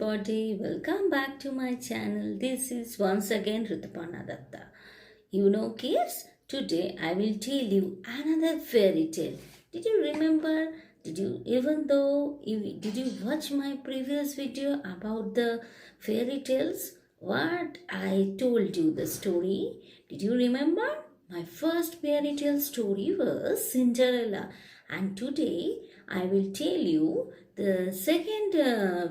everybody, welcome back to my channel. This is once again Ritupana Datta. Kids, today I will tell you another fairy tale. Did you remember? Did you watch my previous video about the fairy tales? What I told you the story? Did you remember? My first fairy tale story was Cinderella, and today I will tell you the second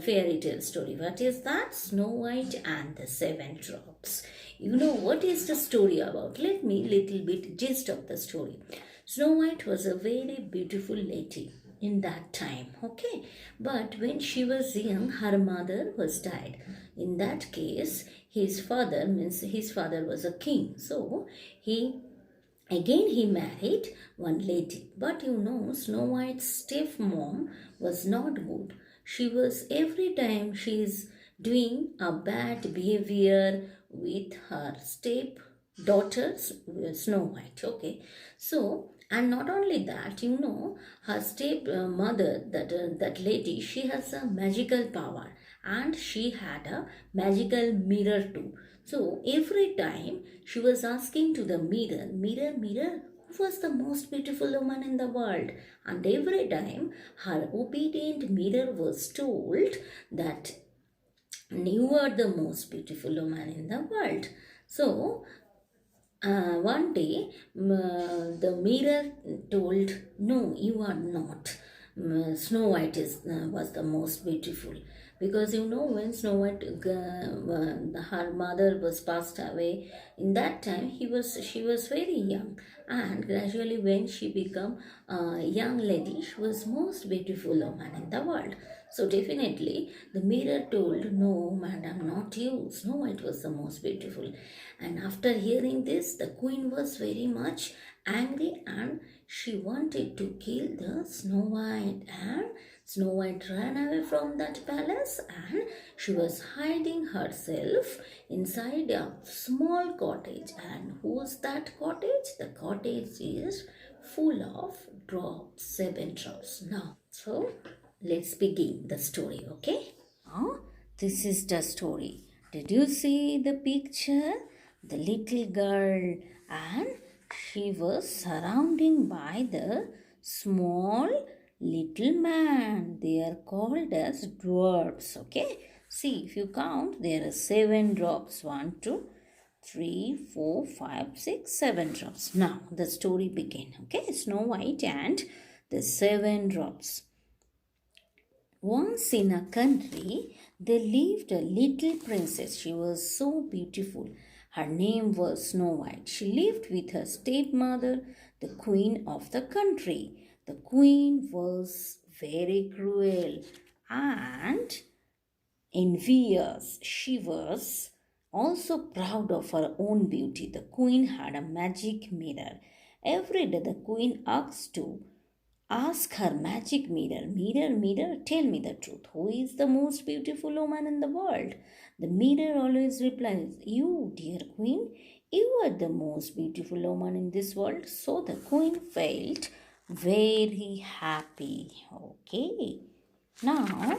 fairy tale story. What is that? Snow White and the Seven Dwarfs. What is the story about? Let me little bit gist of the story. Snow White was a very beautiful lady in that time, okay? But when she was young, her mother was died. In that case, his father was a king. So he married one lady. But Snow White's stepmom was not good. She was every time she is doing a bad behavior with her step daughters, Snow White. Okay, so and not only that, her step mother, that lady, she has a magical power, and she had a magical mirror too. So every time she was asking to the mirror, mirror, who was the most beautiful woman in the world? And every time her obedient mirror was told that you are the most beautiful woman in the world. So one day the mirror told, no, you are not. Snow White was the most beautiful, because when Snow White her mother was passed away, in that time she was very young, and gradually when she became a young lady, she was most beautiful woman in the world. So definitely the mirror told, no madam, not you, Snow White was the most beautiful. And after hearing this, the queen was very much angry, and she wanted to kill the Snow White, and Snow White ran away from that palace, and she was hiding herself inside a small cottage. And who's that cottage? The cottage is full of drops, 7 drops. Now, so let's begin the story, okay? This is the story. Did you see the picture? The little girl, and she was surrounded by the small little man. They are called as dwarfs, okay? See, if you count, there are 7 drops. 1, 2, 3, 4, 5, 6, 7 drops. Now, the story begins, okay? Snow White and the 7 drops. Once in a country, there lived a little princess. She was so beautiful. Her name was Snow White. She lived with her stepmother, the queen of the country. The queen was very cruel and envious. She was also proud of her own beauty. The queen had a magic mirror. Every day the queen ask her magic mirror, mirror, tell me the truth. Who is the most beautiful woman in the world? The mirror always replies, you, dear queen, you are the most beautiful woman in this world. So the queen felt very happy. Okay. Now,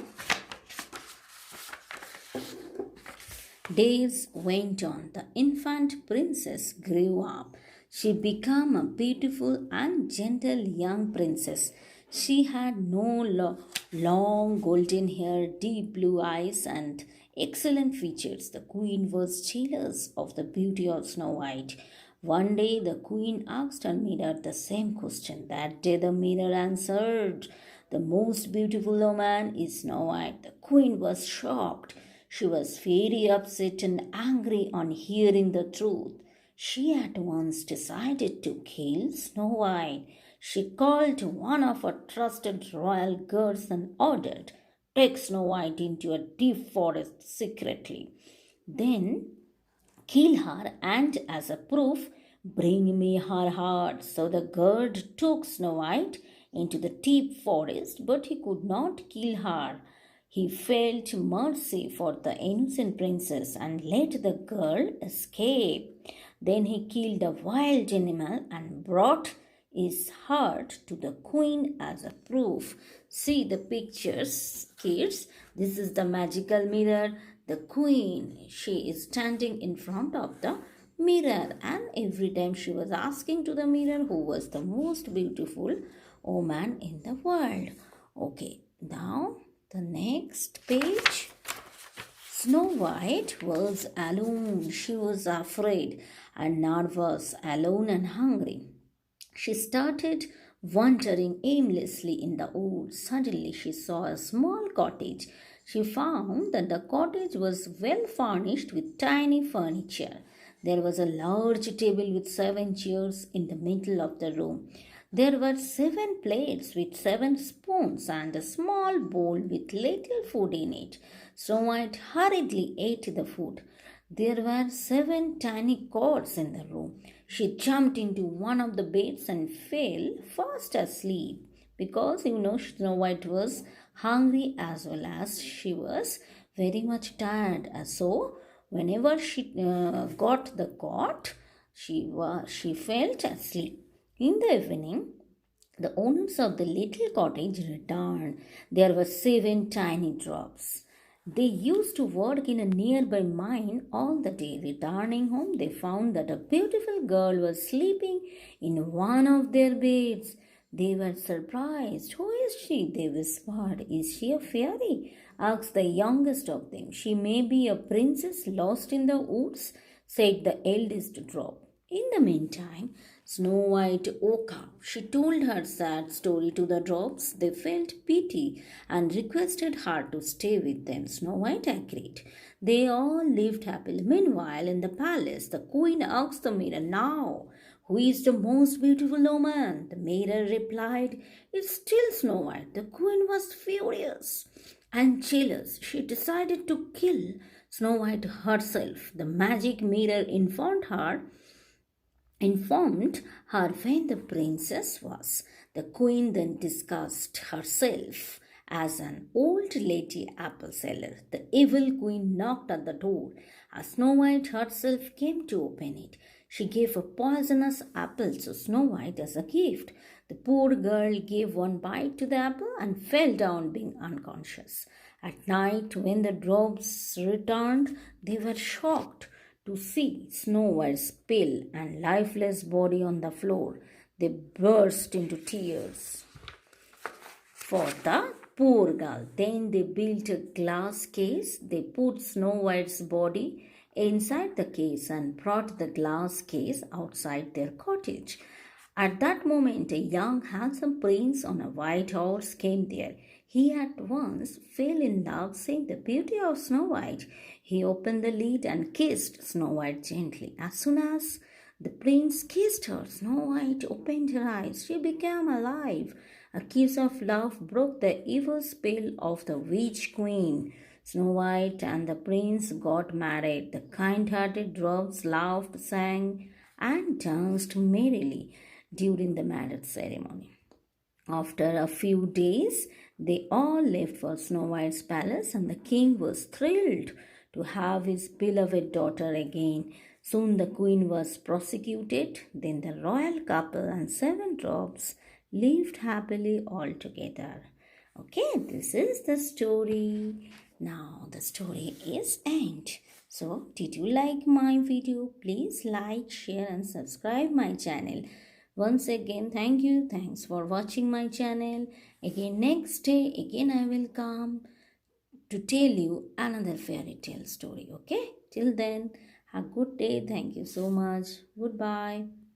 days went on. The infant princess grew up. She became a beautiful and gentle young princess. She had no long golden hair, deep blue eyes, and excellent features. The queen was jealous of the beauty of Snow White. One day the queen asked her mirror the same question. That day the mirror answered, the most beautiful woman is Snow White. The queen was shocked. She was very upset and angry on hearing the truth. She at once decided to kill Snow White. She called one of her trusted royal guards and ordered, take Snow White into a deep forest secretly. Then kill her, and as a proof, bring me her heart. So the guard took Snow White into the deep forest, but he could not kill her. He felt mercy for the innocent princess and let the girl escape. Then he killed a wild animal and brought his heart to the queen as a proof. See the pictures, kids. This is the magical mirror. The queen, she is standing in front of the mirror, and every time she was asking to the mirror who was the most beautiful woman in the world. Okay, now the next page. Snow White was alone. She was afraid and nervous, alone and hungry. She started wandering aimlessly in the woods. Suddenly, she saw a small cottage. She found that the cottage was well furnished with tiny furniture. There was a large table with 7 chairs in the middle of the room. There were 7 plates with 7 spoons and a small bowl with little food in it. Snow White hurriedly ate the food. There were 7 tiny cots in the room. She jumped into one of the beds and fell fast asleep because Snow White was hungry as well as she was very much tired. So, whenever she got the cot, she felt asleep. In the evening, the owners of the little cottage returned. There were 7 tiny dwarfs. They used to work in a nearby mine all the day. Returning home, they found that a beautiful girl was sleeping in one of their beds. They were surprised. Who is she? They whispered. Is she a fairy? Asked the youngest of them. She may be a princess lost in the woods, said the eldest dwarf. In the meantime, Snow White woke up. She told her sad story to the dwarfs. They felt pity and requested her to stay with them. Snow White agreed. They all lived happily. Meanwhile, in the palace, the queen asked the mirror, Now, who is the most beautiful woman? The mirror replied, It's still Snow White. The queen was furious and jealous. She decided to kill Snow White herself. The magic mirror informed her when the princess was. The queen then disguised herself as an old lady apple seller. The evil queen knocked at the door. As Snow White herself came to open it, she gave a poisonous apple to Snow White as a gift. The poor girl gave one bite to the apple and fell down being unconscious. At night, when the dwarfs returned, they were shocked to see Snow White's pale and lifeless body on the floor. They burst into tears for the poor girl. Then they built a glass case. They put Snow White's body inside the case and brought the glass case outside their cottage. At that moment, a young handsome prince on a white horse came there. He at once fell in love, seeing the beauty of Snow White. He opened the lid and kissed Snow White gently. As soon as the prince kissed her, Snow White opened her eyes. She became alive. A kiss of love broke the evil spell of the witch queen. Snow White and the prince got married. The kind-hearted dwarfs laughed, sang, and danced merrily during the marriage ceremony. After a few days, they all left for Snow White's palace, and the king was thrilled to have his beloved daughter again. Soon the queen was prosecuted. Then the royal couple and 7 dwarfs lived happily all together. Okay, this is the story. Now the story is end. So, did you like my video? Please like, share and subscribe my channel. Once again, thank you. Thanks for watching my channel. Again, next day, again I will come to tell you another fairy tale story. Okay? Till then, have a good day. Thank you so much. Goodbye.